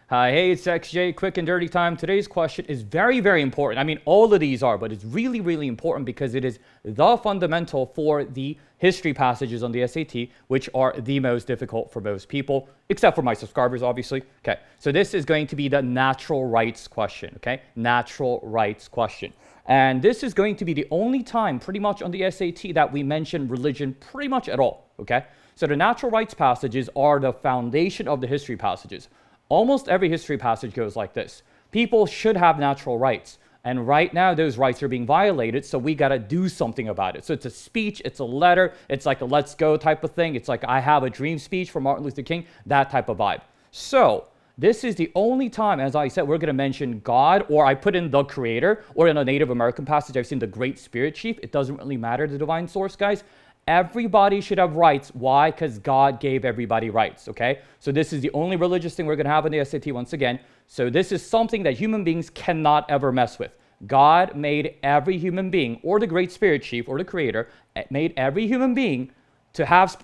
Hey, it's XJ, quick and dirty time. Today's question is very, very important. I mean, all of these are, but it's really, really important because it is the fundamental for the history passages on the SAT, which are the most difficult for most people, except for my subscribers, obviously. Okay, so this is going to be the natural rights question, okay? Natural rights question. And this is going to be the only time pretty much on the SAT that we mention religion pretty much at all, okay? So the natural rights passages are the foundation of the history passages. Almost every history passage goes like this. People should have natural rights. And right now, those rights are being violated, so we got to do something about it. So it's a speech, it's a letter, it's like a let's go type of thing. It's like I have a dream speech from Martin Luther King, that type of vibe. So this is the only time, as I said, we're going to mention God, or I put in the creator, or in a Native American passage, I've seen the great spirit chief. It doesn't really matter, the divine source, guys. Everybody should have rights. Why? Because God gave everybody rights, okay? So this is the only religious thing we're going to have in the SAT once again. So this is something that human beings cannot ever mess with. God made every human being, or the great spirit chief, or the creator, made every human being to have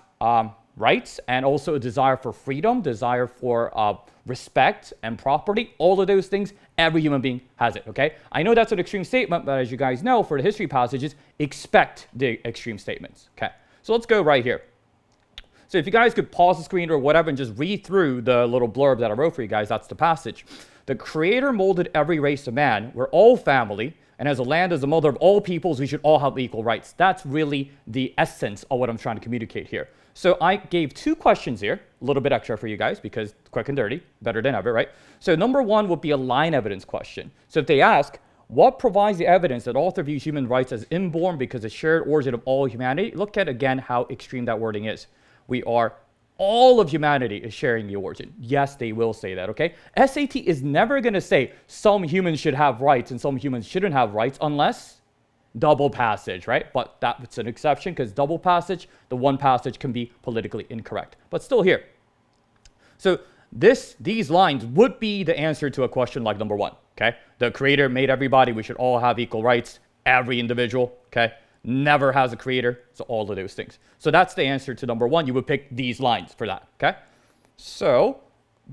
rights and also a desire for freedom, desire for respect and property. All of those things, every human being has it, okay? I know that's an extreme statement, but as you guys know, for the history passages, expect the extreme statements, okay? So let's go right here. So if you guys could pause the screen or whatever and just read through the little blurb that I wrote for you guys, that's the passage. The creator molded every race of man. We're all family. And as a land, as the mother of all peoples, we should all have equal rights. That's really the essence of what I'm trying to communicate here. So I gave two questions here, a little bit extra for you guys because quick and dirty, better than ever, right? So number one would be a line evidence question. So if they ask, what provides the evidence that author views human rights as inborn because the shared origin of all humanity? Look at again how extreme that wording is. All of humanity is sharing the origin. Yes, they will say that, okay? SAT is never going to say some humans should have rights and some humans shouldn't have rights unless double passage, right? But that's an exception because double passage, the one passage can be politically incorrect. But still here. So these lines would be the answer to a question like number one, okay? The creator made everybody. We should all have equal rights. Every individual, okay? Never has a creator, so all of those things. So that's the answer to number one. You would pick these lines for that, okay? So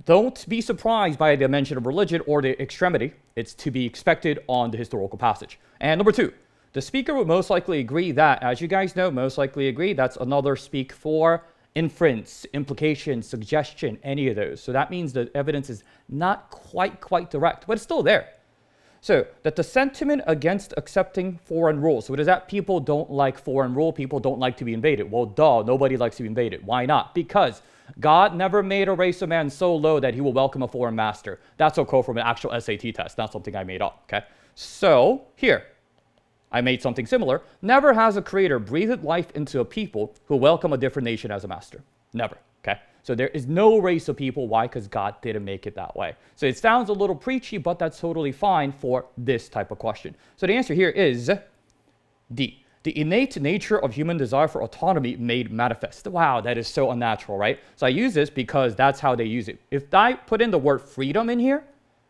don't be surprised by the mention of religion or the extremity. It's to be expected on the historical passage. And number two, the speaker would most likely agree that, as you guys know, most likely agree, that's another speak for inference, implication, suggestion, any of those. So that means the evidence is not quite direct, but it's still there. So that the sentiment against accepting foreign rule. So what is that? People don't like foreign rule. People don't like to be invaded. Well, duh, nobody likes to be invaded. Why not? Because God never made a race of man so low that he will welcome a foreign master. That's a quote from an actual SAT test, not something I made up, okay? So here, I made something similar. Never has a creator breathed life into a people who welcome a different nation as a master. Never, okay? So there is no race of people. Why? Because God didn't make it that way. So it sounds a little preachy, but that's totally fine for this type of question. So the answer here is D. The innate nature of human desire for autonomy made manifest. Wow, that is so unnatural, right? So I use this because that's how they use it. If I put in the word freedom in here,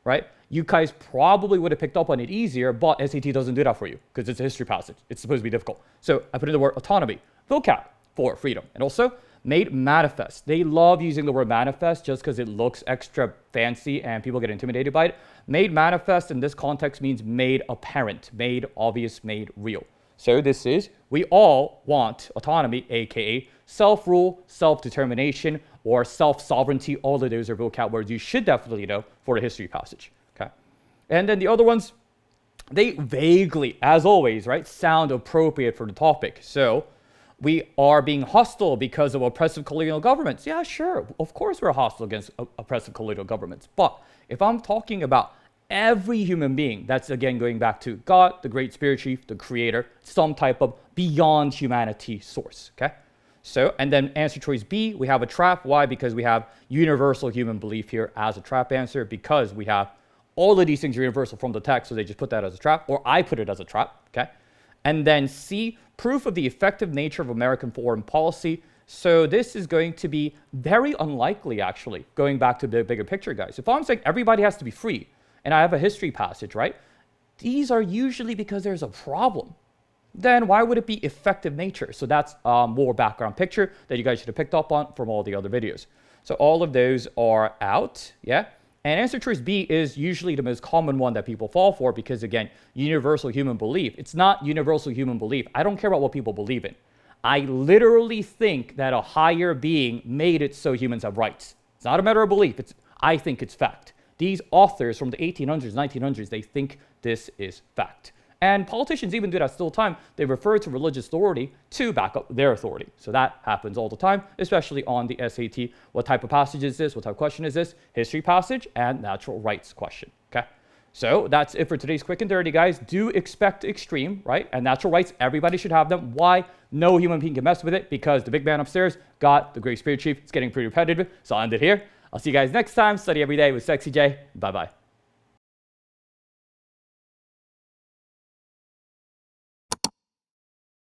right, you guys probably would have picked up on it easier, but SAT doesn't do that for you because it's a history passage. It's supposed to be difficult. So I put in the word autonomy, vocab for freedom. And also, made manifest. They love using the word manifest just because it looks extra fancy and people get intimidated by it. Made manifest in this context means made apparent, made obvious, made real. So this is, we all want autonomy, aka self-rule, self-determination, or self-sovereignty. All of those are vocab words you should definitely know for a history passage. Okay. And then the other ones, they vaguely, as always, right, sound appropriate for the topic. So we are being hostile because of oppressive colonial governments. Yeah, sure. Of course we're hostile against oppressive colonial governments. But if I'm talking about every human being, that's again going back to God, the great spirit chief, the creator, some type of beyond humanity source, okay? So, and then answer choice B, we have a trap. Why? Because we have universal human belief here as a trap answer, because we have all of these things are universal from the text, so they just put that as a trap, or I put it as a trap, okay? And then C, proof of the effective nature of American foreign policy. So this is going to be very unlikely, actually, going back to the bigger picture, guys. If I'm saying everybody has to be free, and I have a history passage, right? These are usually because there's a problem. Then why would it be effective nature? So that's more background picture that you guys should have picked up on from all the other videos. So all of those are out, yeah? And answer choice B is usually the most common one that people fall for because, again, universal human belief. It's not universal human belief. I don't care about what people believe in. I literally think that a higher being made it so humans have rights. It's not a matter of belief. I think it's fact. These authors from the 1800s, 1900s, they think this is fact. And politicians even do that still time. They refer to religious authority to back up their authority. So that happens all the time, especially on the SAT. What type of passage is this? What type of question is this? History passage and natural rights question, okay? So that's it for today's Quick and Dirty, guys. Do expect extreme, right? And natural rights, everybody should have them. Why? No human being can mess with it because the big man upstairs got the Great Spirit Chief. It's getting pretty repetitive, so I'll end it here. I'll see you guys next time. Study every day with Sexy J. Bye-bye.